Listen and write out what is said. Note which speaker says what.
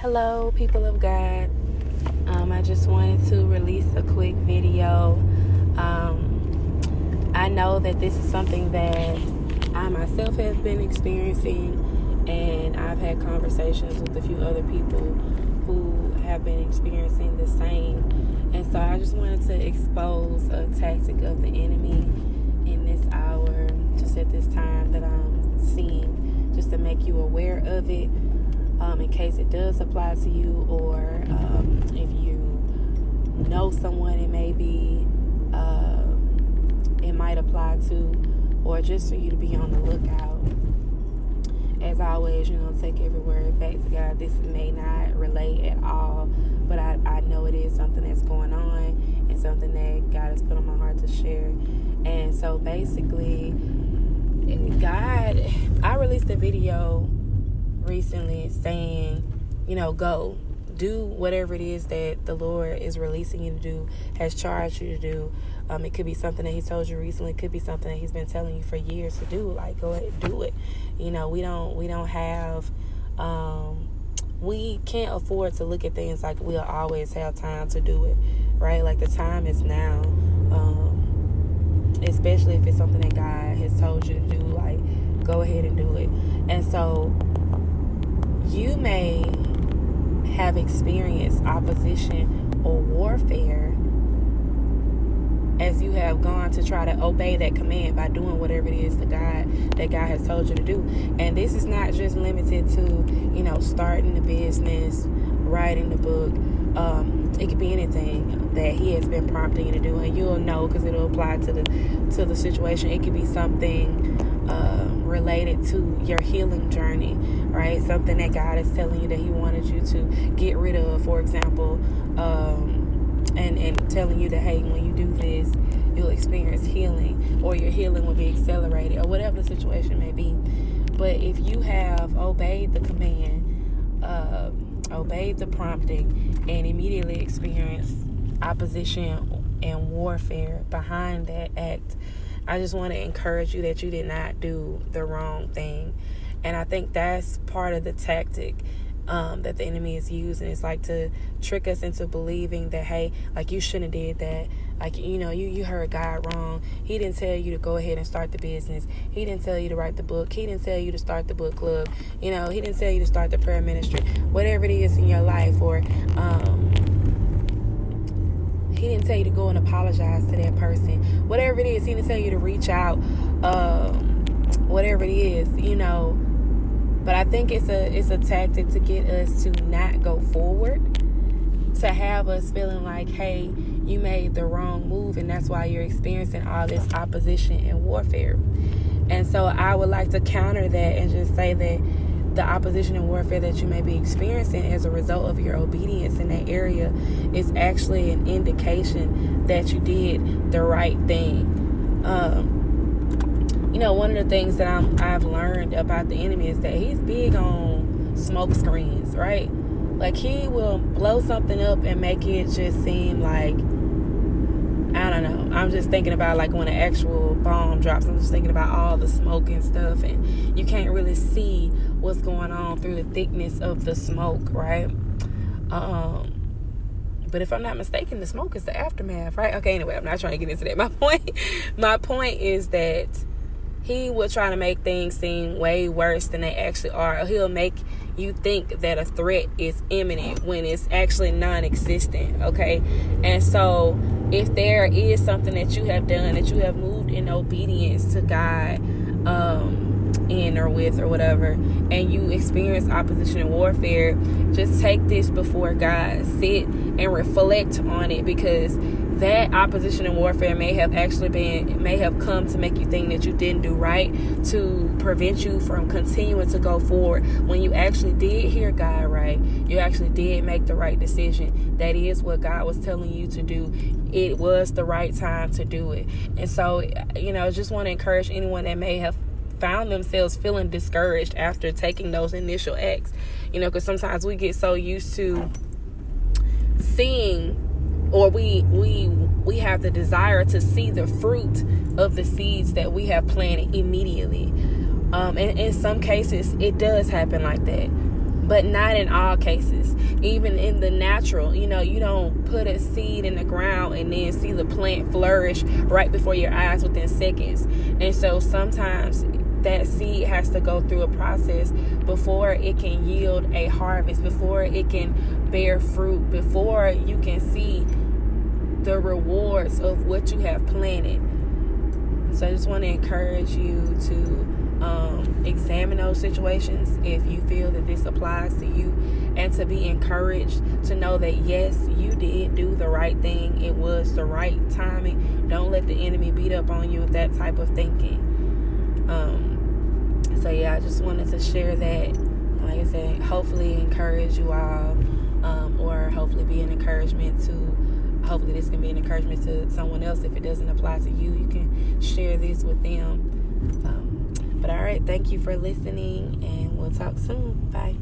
Speaker 1: Hello, people of God. I just wanted to release a quick video. I know that this is something that I myself have been experiencing, and I've had conversations with a few other people who have been experiencing the same. And so I just wanted to expose a tactic of the enemy in this hour, just at this time that I'm seeing, just to make you aware of it. In case it does apply to you, or if you know someone it might apply to, or just for you to be on the lookout. As always, take every word back to God. This may not relate at all, but I know it is something that's going on and something that God has put on my heart to share. And so basically, I released a video recently saying, go do whatever it is that the Lord is releasing you to do, has charged you to do. It could be something that He told you recently. It could be something that He's been telling you for years to do. Like, go ahead and do it. We can't afford to look at things like we'll always have time to do it, right? Like, the time is now, especially if it's something that God has told you to do. Like, go ahead and do it. And so you may have experienced opposition or warfare as you have gone to try to obey that command by doing whatever it is that God has told you to do. And this is not just limited to, starting the business, writing the book. It could be anything that He has been prompting you to do, and you'll know because it'll apply to the situation. It could be something related to your healing journey, right? Something that God is telling you that He wanted you to get rid of, for example, and telling you that, hey, when you do this, you'll experience healing, or your healing will be accelerated, or whatever the situation may be. But if you have obeyed the command, obeyed the prompting, and immediately experienced opposition and warfare behind that act, I just want to encourage you that you did not do the wrong thing. And I think that's part of the tactic that the enemy is using. It's like to trick us into believing that, hey, like, you shouldn't have did that. Like, you heard God wrong. He didn't tell you to go ahead and start the business. He didn't tell you to write the book. He didn't tell you to start the book club. He didn't tell you to start the prayer ministry. Whatever it is in your life, or He didn't tell you to go and apologize to that person. Whatever it is, He didn't tell you to reach out. Whatever it is, But I think it's a tactic to get us to not go forward, to have us feeling like, hey, you made the wrong move, and that's why you're experiencing all this opposition and warfare. And so I would like to counter that and just say that the opposition and warfare that you may be experiencing as a result of your obedience in that area is actually an indication that you did the right thing. One of the things that I've learned about the enemy is that he's big on smoke screens, right? Like, he will blow something up and make it just seem like, I don't know. I'm just thinking about, like, when an actual bomb drops, I'm just thinking about all the smoke and stuff, and you can't really see what's going on through the thickness of the smoke, right? But if I'm not mistaken, the smoke is the aftermath, right? Okay, anyway, I'm not trying to get into that. My point is that he will try to make things seem way worse than they actually are. Or he'll make you think that a threat is imminent when it's actually non-existent, okay? And so if there is something that you have done, that you have moved in obedience to God, in or with or whatever, and you experience opposition and warfare, just take this before God. Sit and reflect on it, because that opposition and warfare may have come to make you think that you didn't do right, to prevent you from continuing to go forward when you actually did hear God right. You actually did make the right decision. That is what God was telling you to do. It was the right time to do it. And so, just want to encourage anyone that may have found themselves feeling discouraged after taking those initial acts, because sometimes we get so used to seeing, or we have the desire to see the fruit of the seeds that we have planted immediately. And in some cases, it does happen like that. But not in all cases. Even in the natural, you don't put a seed in the ground and then see the plant flourish right before your eyes within seconds. And so sometimes that seed has to go through a process before it can yield a harvest, before it can bear fruit, before you can see the rewards of what you have planted. So I just want to encourage you to examine those situations if you feel that this applies to you, and to be encouraged to know that yes, you did do the right thing. It was the right timing. Don't let the enemy beat up on you with that type of thinking. So yeah, I just wanted to share that. Like I said, hopefully encourage you all, or hopefully be an encouragement to, hopefully this can be an encouragement to someone else. If it doesn't apply to you, you can share this with them. But all right, thank you for listening, and we'll talk soon. Bye.